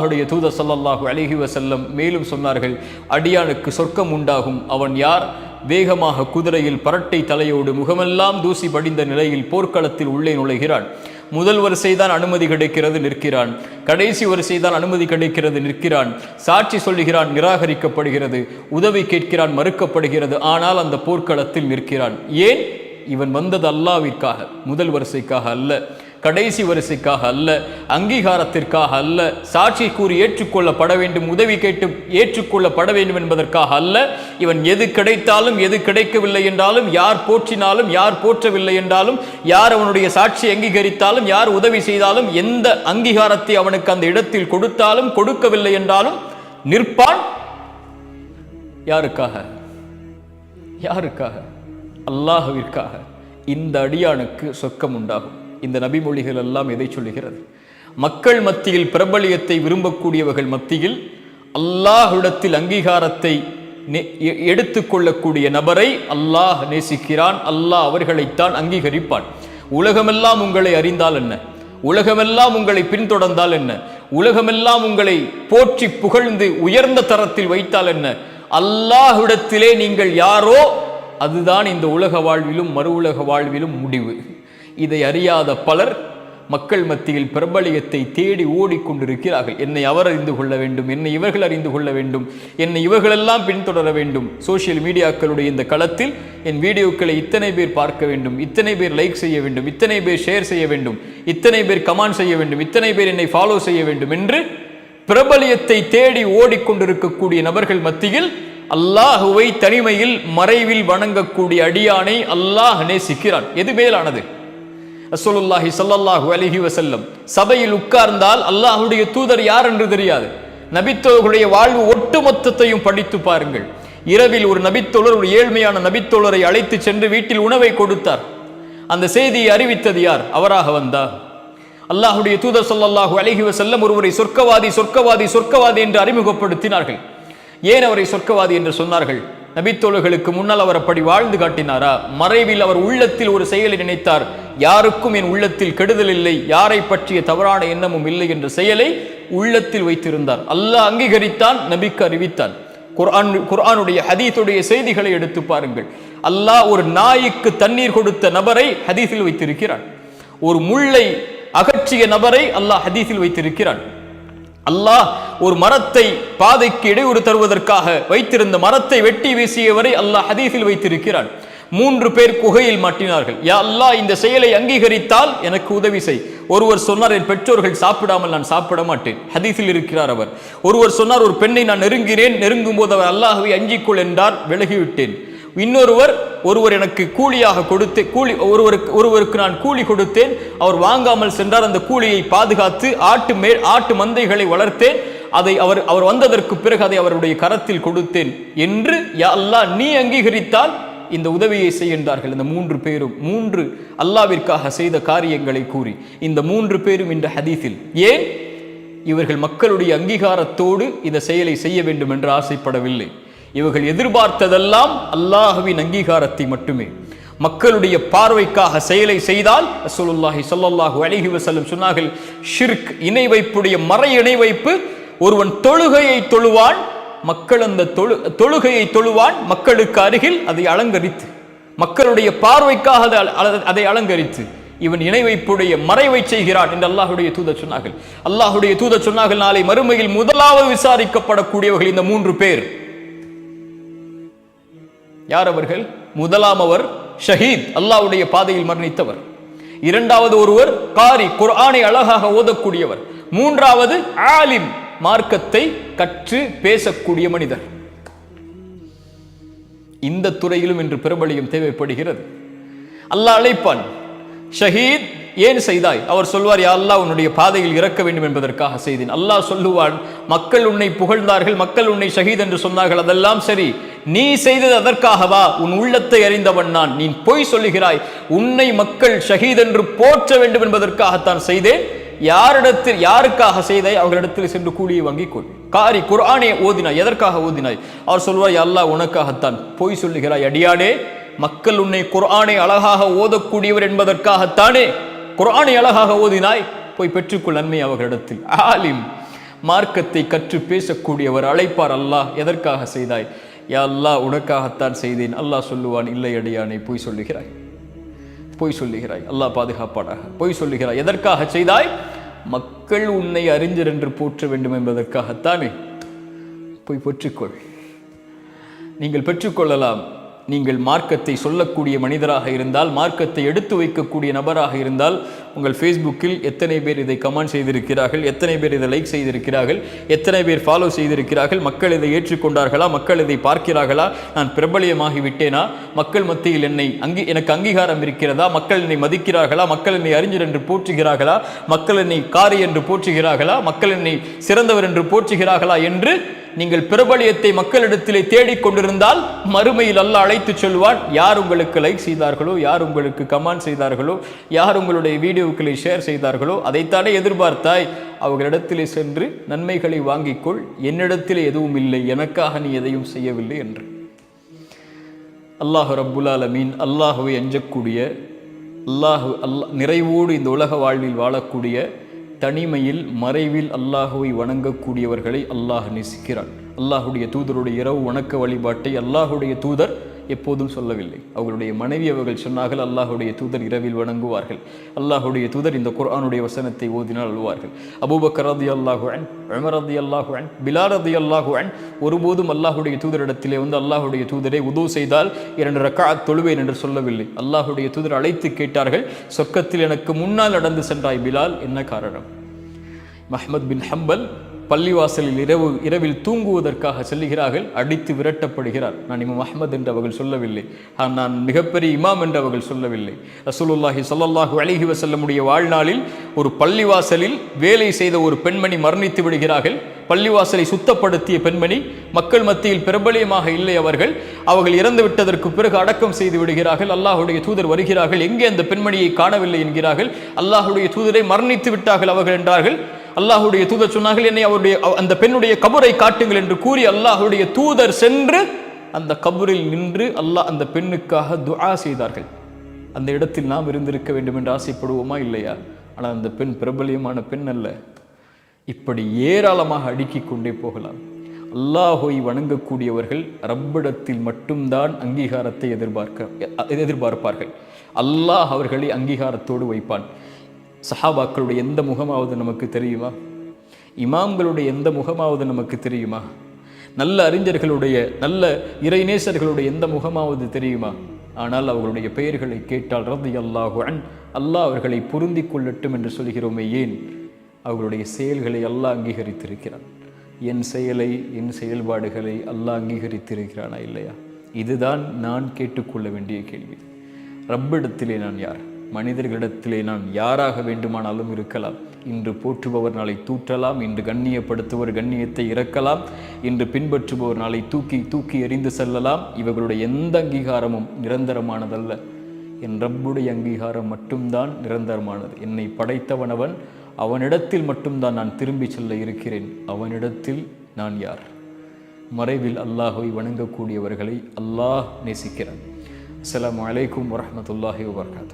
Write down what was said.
அல்லாஹுடைய தூதர் ஸல்லல்லாஹு அலைஹி வஸல்லம் மேலும் சொன்னார்கள், அடியானுக்கு சொர்க்கம் உண்டாகும். அவன் யார்? வேகமாக குதிரையில் பரட்டை தலையோடு முகமெல்லாம் தூசி படிந்த நிலையில் போர்க்களத்தில் உள்ளே நுழைகிறான். முதல் வரிசைதான் அனுமதி கிடைக்கிறது, நிற்கிறான். கடைசி வரிசைதான் அனுமதி கிடைக்கிறது, நிற்கிறான். சாட்சி சொல்லுகிறான், நிராகரிக்கப்படுகிறது. உதவி கேட்கிறான், மறுக்கப்படுகிறது. ஆனால் அந்த போர்க்களத்தில் நிற்கிறான். ஏன்? இவன் வந்தது அல்லாஹ்விற்காக, முதல் வரிசைக்காக அல்ல, கடைசி வரிசைக்காக அல்ல, அங்கீகாரத்திற்காக அல்ல, சாட்சி கூறி ஏற்றுக்கொள்ளப்பட வேண்டும், உதவி கேட்டு ஏற்றுக்கொள்ளப்பட வேண்டும் என்பதற்காக அல்ல. இவன் எது கிடைத்தாலும் எது கிடைக்கவில்லை என்றாலும், யார் போற்றினாலும் யார் போற்றவில்லை என்றாலும், யார் அவனுடைய சாட்சி அங்கீகரித்தாலும் யார் உதவி செய்தாலும், எந்த அங்கீகாரத்தை அவனுக்கு அந்த இடத்தில் கொடுத்தாலும் கொடுக்கவில்லை என்றாலும் நிற்பான். யாருக்காக? யாருக்காக? அல்லாஹ்விற்காக. இந்த அடியானுக்கு சொர்க்கம் உண்டாகும். இந்த நபிமொழிகள் எல்லாம் எதை சொல்லுகிறது? மக்கள் மத்தியில் பிரபலியத்தை விரும்பக்கூடியவர்கள் மத்தியில் அல்லாஹ்விடத்தில் அங்கீகாரத்தை எடுத்துக்கொள்ளக்கூடிய நபரை அல்லாஹ் நேசிக்கிறான். அல்லாஹ் அவர்களைத்தான் அங்கீகரிப்பான். உலகமெல்லாம் உங்களை அறிந்தால் என்ன? உலகமெல்லாம் உங்களை பின்தொடர்ந்தால் என்ன? உலகமெல்லாம் உங்களை போற்றி புகழ்ந்து உயர்ந்த தரத்தில் வைத்தால் என்ன? அல்லாஹ்விடத்திலே நீங்கள் யாரோ அதுதான் இந்த உலக வாழ்விலும் மறு உலக வாழ்விலும் முடிவு. இதை அறியாத பலர் மக்கள் மத்தியில் பிரபலியத்தை தேடி ஓடிக்கொண்டிருக்கிறார்கள். என்னை அவர் அறிந்து கொள்ள வேண்டும், என்னை இவர்கள் அறிந்து கொள்ள வேண்டும், என்னை இவர்களெல்லாம் பின்தொடர வேண்டும். சோசியல் மீடியாக்களுடைய இந்த களத்தில் என் வீடியோக்களை இத்தனை பேர் பார்க்க வேண்டும், இத்தனை பேர் லைக் செய்ய வேண்டும், இத்தனை பேர் ஷேர் செய்ய வேண்டும், இத்தனை பேர் கமெண்ட் செய்ய வேண்டும், இத்தனை பேர் என்னை ஃபாலோ செய்ய வேண்டும் என்று பிரபலியத்தை தேடி ஓடிக்கொண்டிருக்கக்கூடிய நபர்கள் மத்தியில் அல்லாஹுவை தனிமையில் மறைவில் வணங்கக்கூடிய அடியானை அல்லாஹ் நேசிக்கிறான். எது மேலானது? ரசூலுல்லாஹி ஸல்லல்லாஹு அலைஹி வஸல்லம் சபையில் உட்கார்ந்தால் அல்லாஹ்வுடைய தூதர் யார் என்று தெரியாது. நபித்தோழர்களுடைய வாழ்வு ஒட்டுமொத்தத்தையும் படித்து பாருங்கள். இரவில் ஒரு நபித்தோழர், ஒரு ஏழ்மையான நபித்தோழரை அழைத்து சென்று வீட்டில் உணவை கொடுத்தார். அந்த செய்தியை அறிவித்தது யார்? அவராக வந்தார். அல்லாஹ்வுடைய தூதர் ஸல்லல்லாஹு அலைஹி வஸல்லம் ஒருவரை சொர்க்கவாதி சொர்க்கவாதி சொர்க்கவாதி என்று அறிமுகப்படுத்தினார்கள். ஏன் அவரை சொர்க்கவாதி என்று சொன்னார்கள்? நபித்தோழர்களுக்கு முன்னால் அவர் அப்படி வாழ்ந்து காட்டினாரா? மறைவில் அவர் உள்ளத்தில் ஒரு செயலை நினைத்தார், யாருக்கும் என் உள்ளத்தில் கெடுதல் இல்லை, யாரை பற்றிய தவறான எண்ணமும் இல்லை என்ற செயலை உள்ளத்தில் வைத்திருந்தார். அல்லாஹ் அங்கீகரித்தான், நபிக்கு அறிவித்தான். குர்ஆனுடைய ஹதீஸுடைய செய்திகளை எடுத்து பாருங்கள். அல்லாஹ் ஒரு நாய்க்கு தண்ணீர் கொடுத்த நபரை ஹதீஸில் வைத்திருக்கிறான். ஒரு முள்ளை அகற்றிய நபரை அல்லாஹ் ஹதீஸில் வைத்திருக்கிறான். அல்லாஹ் ஒரு மரத்தை பாதைக்கு இடையூறு தருவதற்காக வைத்திருந்த மரத்தை வெட்டி வீசியவரை அல்லாஹ் ஹதீஸில் வைத்திருக்கிறான். 3 பேர் குகையில் மாட்டினார்கள். யா அல்லாஹ், இந்த செயலை அங்கீகரித்தால் எனக்கு உதவி செய். ஒருவர் சொன்னார், என் பெற்றோர்கள் சாப்பிடாமல் நான் சாப்பிட மாட்டேன். ஹதீஸில் இருக்கிறார் அவர். ஒருவர் சொன்னார், ஒரு பெண்ணை நான் நெருங்கினேன், நெருங்கும் போது அவர் அல்லாஹ்வை அஞ்சிக்கொள் என்றார், விலகிவிட்டேன். ஒருவர் எனக்கு கூலியாக கொடுத்து ஒருவருக்கு நான் கூலி கொடுத்தேன், அவர் வாங்காமல் சென்றார், அந்த கூலியை பாதுகாத்து ஆட்டு மந்தைகளை வளர்த்தேன், அதை அவர் வந்ததற்கு பிறகு அதை அவருடைய கரத்தில் கொடுத்தேன் என்று யா அல்லாஹ் நீ அங்கீகரித்தால் இந்த உதவியை செய்கின்றார்கள். இந்த 3 பேரும் 3 அல்லாஹ்விற்காக செய்த காரியங்களை கூறி இந்த 3 பேரும் இந்த ஹதீஸில். ஏன்? இவர்கள் மக்களுடைய அங்கீகாரத்தோடு இந்த செயலை செய்ய வேண்டும் என்று ஆசைப்படவில்லை. இவர்கள் எதிர்பார்த்ததெல்லாம் அல்லாஹ்வின் அங்கீகாரத்தை மட்டுமே. மக்களுடைய பார்வைக்காக செயலை செய்தால் ரசூலுல்லாஹி ஸல்லல்லாஹு அலைஹி வஸல்லம் சொன்னார்கள், ஷிர்க், இணை வைப்புடைய மறை இணை வைப்பு. ஒருவன் தொழுகையை தொழுவான், மக்கள் அந்த தொழுகையை தொழுவான், மக்களுக்கு அருகில் அதை அலங்கரித்து, மக்களுடைய பார்வைக்காக அதை அலங்கரித்து இவன் இணை வைப்புடைய மறைவை செய்கிறான் என்று அல்லாஹ்வுடைய தூதர் சொன்னார்கள். அல்லாஹ்வுடைய தூதர் சொன்னார்கள், நாளை மறுமையில் முதலாவது விசாரிக்கப்படக்கூடியவர்கள் இந்த 3 பேர். யார் அவர்கள்? முதலாமவர் ஷஹீத், அல்லாஹ்வுடைய பாதையில் மரணித்தவர். இரண்டாவது ஒருவர் காரி, குர்ஆனை அழகாக ஓதக்கூடியவர். மூன்றாவது ஆலிம், மார்க்கத்தை கற்று பேசக்கூடிய மனிதர். இந்த துறையிலும் இன்று பிரபலியம் தேவைப்படுகிறது. அல்லாஹ் அழைப்பான், ஷஹீத் ஏன் செய்தாய்? அவர் சொல்வார், யா அல்லாஹ், உன்னுடைய பாதையில் இறக்க வேண்டும் என்பதற்காக செய்தேன். அல்லாஹ் சொல்லுவான், மக்கள் உன்னை புகழ்ந்தார்கள், மக்கள் உன்னை ஷஹீத் என்று சொன்னார்கள், அதெல்லாம் சரி, நீ செய்தது அதற்காகவா? உன் உள்ளத்தை அறிந்தவன் நான். நீ பொய் சொல்லுகிறாய். உன்னை மக்கள் ஷஹீத் என்று போற்ற வேண்டும் என்பதற்காகத்தான் செய்தேன். யாருக்காக செய்தாய்? அவர்களிடத்தில் சென்று கூலியை வாங்கிக் கொள். காரி, குர்ஆனை ஓதினாய், எதற்காக ஓதினாய்? அவர் சொல்வார், யா அல்லாஹ், உனக்காகத்தான். பொய் சொல்லுகிறாய் அடியானே, மக்கள் உன்னை குர்ஆனை அழகாக ஓதக்கூடியவர் என்பதற்காகத்தானே குர்ஆனை அழகாக ஓதினாய், போய் பெற்றுக்கொள் நன்மை அவர்களிடத்தில். ஆலிம், மார்க்கத்தை கற்று பேசக்கூடியவர் அழைப்பார், அல்லாஹ் எதற்காக செய்தாய்? யா அல்லாஹ் உனக்காகத்தான் செய்தேன். அல்லாஹ் சொல்லுவான், இல்லை அடியானே, பொய் சொல்லுகிறாய், பொய் சொல்லுகிறாய். அல்லாஹ் பாதுகாப்பானாக. பொய் சொல்லுகிறாய். எதற்காக செய்தாய்? மக்கள் உன்னை அறிஞர் என்று போற்ற வேண்டும் என்பதற்காகத்தானே. போய் பெற்றுக்கொள். நீங்கள் பெற்றுக்கொள்ளலாம். நீங்கள் மார்க்கத்தை சொல்லக்கூடிய மனிதராக இருந்தால், மார்க்கத்தை எடுத்து வைக்கக்கூடிய நபராக இருந்தால், உங்கள் ஃபேஸ்புக்கில் எத்தனை பேர் இதை கமெண்ட் செய்திருக்கிறார்கள், எத்தனை பேர் இதை லைக் செய்திருக்கிறார்கள், எத்தனை பேர் ஃபாலோ செய்திருக்கிறார்கள், மக்கள் இதை ஏற்றுக்கொண்டார்களா, மக்கள் இதை பார்க்கிறார்களா, நான் பிரபலியமாகி விட்டேனா, மக்கள் மத்தியில் எனக்கு அங்கீகாரம் இருக்கிறதா, மக்கள் என்னை மதிக்கிறார்களா, மக்கள் என்னை அறிஞர் என்று போற்றுகிறார்களா, மக்கள் என்னை காரி என்று போற்றுகிறார்களா, மக்கள் என்னை சிறந்தவர் என்று போற்றுகிறார்களா என்று நீங்கள் பிரபலியத்தை மக்களிடத்திலே தேடிக்கொண்டிருந்தால் மறுமையில் அல்லாஹ் அழைத்து சொல்வான், யார் உங்களுக்கு லைக் செய்தார்களோ, யார் உங்களுக்கு கமெண்ட் செய்தார்களோ, யார் உங்களுடைய வீடியோக்களை ஷேர் செய்தார்களோ அதைத்தானே எதிர்பார்த்தாய், அவர்களிடத்திலே சென்று நன்மைகளை வாங்கிக்கொள், என்னிடத்திலே எதுவும் இல்லை, எனக்காக நீ எதையும் செய்யவில்லை என்று. அல்லாஹ் ரப்புல் ஆலமீன் அல்லாஹுவை அஞ்சக்கூடிய, அல்லாஹ் நிறைவோடு இந்த உலக வாழ்வில் வாழக்கூடிய, தனிமையில் மறைவில் அல்லாஹுவை வணங்கக்கூடியவர்களை அல்லாஹ் நேசிக்கிறான். அல்லாஹுடைய தூதருடைய இரவு வணக்க வழிபாட்டை அல்லாஹுடைய தூதர் எப்போதும் சொல்லவில்லை. அவர்களுடைய மனைவி அவர்கள் சொன்னார்கள், அல்லாஹுடைய தூதர் இரவில் வணங்குவார்கள். அல்லாஹுடைய தூதர் இந்த குர்ஆனுடைய வசனத்தை ஓதினால் அழுவார்கள். அபூபக்கர் ரலியல்லாஹு அன்ஹு, உமர் ரலியல்லாஹு அன்ஹு, பிலால் ரலியல்லாஹு அன்ஹு ஒருபோதும் அல்லாஹுடைய தூதரிடத்திலே வந்து, அல்லாஹுடைய தூதரை உது செய்தால் 2 ரக்அத் தொழுவேன் என்று சொல்லவில்லை. அல்லாஹுடைய தூதர் அழைத்து கேட்டார்கள், சொர்க்கத்தில் எனக்கு முன்னால் நடந்து சென்றாய் பிலால், என்ன காரணம்? அஹ்மத் பின் ஹம்பல் பள்ளிவாசலில் இரவில் தூங்குவதற்காக செல்லுகிறார்கள், அடித்து விரட்டப்படுகிறார். நான் இமாம் அஹ்மத் என்று அவர்கள் சொல்லவில்லை, நான் மிகப்பெரிய இமாம் என்று அவர்கள் சொல்லவில்லை. ரசூலுல்லாஹி ஸல்லல்லாஹு அலைஹி வஸல்லமுடைய வாழ்நாளில் ஒரு பள்ளிவாசலில் வேலை செய்த ஒரு பெண்மணி மரணித்து விடுகிறார்கள். பள்ளிவாசலை சுத்தப்படுத்திய பெண்மணி, மக்கள் மத்தியில் பிரபலியமாக இல்லை. அவர்கள் இறந்து விட்டதற்கு பிறகு அடக்கம் செய்து விடுகிறார்கள். அல்லாஹுடைய தூதர் வருகிறார்கள், எங்கே அந்த பெண்மணியை காணவில்லை என்கிறார்கள். அல்லாஹுடைய தூதரை மரணித்து விட்டார்கள் அவர்கள் என்றார்கள். அல்லாஹுடைய தூதர் சொன்னார்கள், என்னை அந்த பெண்ணுடைய கபரை காட்டுங்கள் என்று கூறி அல்லாஹுடைய தூதர் சென்று அந்த கபரில் நின்று அந்த பெண்ணுக்காக துஆ செய்தார்கள். அந்த இடத்தில் நாம் இருந்திருக்க வேண்டும் என்று ஆசைப்படுவோமா? இல்லையா? ஆனால் அந்த பெண் பிரபலியமான பெண் அல்ல. இப்படி ஏராளமாக அடுக்கிக் கொண்டே போகலாம். அல்லாஹை வணங்கக்கூடியவர்கள் ரப்பிடத்தில் மட்டும்தான் அங்கீகாரத்தை எதிர்பார்ப்பார்கள். அல்லாஹ் அவர்களை அங்கீகாரத்தோடு வைப்பான். சஹாபாக்களுடைய எந்த முகமாவது நமக்கு தெரியுமா? இமாம்களுடைய எந்த முகமாவது நமக்கு தெரியுமா? நல்ல அறிஞர்களுடைய, நல்ல இறைநேசர்களுடைய எந்த முகமாவது தெரியுமா? ஆனால் அவர்களுடைய பெயர்களை கேட்டால் ரலியல்லாஹு அன்ஹு, அல்லாஹ் அவர்களை பொருந்தி கொள்ளட்டும் என்று சொல்கிறோமே, ஏன்? அவர்களுடைய செயல்களை அல்லாஹ் அங்கீகரித்திருக்கிறான். என் செயலை, என் செயல்பாடுகளை அல்லாஹ் அங்கீகரித்திருக்கிறானா இல்லையா? இதுதான் நான் கேட்டுக்கொள்ள வேண்டிய கேள்வி. ரப்பிடத்திலே நான் யார்? மனிதர்களிடத்திலே நான் யாராக வேண்டுமானாலும் இருக்கலாம். இன்று போற்றுபவர் நாளை தூற்றலாம், இன்று கண்ணியப்படுத்துவர் கண்ணியத்தை இறக்கலாம், இன்று பின்பற்றுபவர் நாளை தூக்கி எறிந்து செல்லலாம். இவர்களுடைய எந்த அங்கீகாரமும் நிரந்தரமானதல்ல. என் ரப்புடைய அங்கீகாரம் மட்டும்தான் நிரந்தரமானது. என்னை படைத்தவனவன், அவனிடத்தில் மட்டும்தான் நான் திரும்பி செல்ல இருக்கிறேன். அவனிடத்தில் நான் யார்? மறைவில் அல்லாஹை வணங்கக்கூடியவர்களை அல்லாஹ் நேசிக்கிறான். அஸ்ஸலாமு அலைக்கும் வரஹ்மத்துல்லாஹி வபரகாத்துஹு.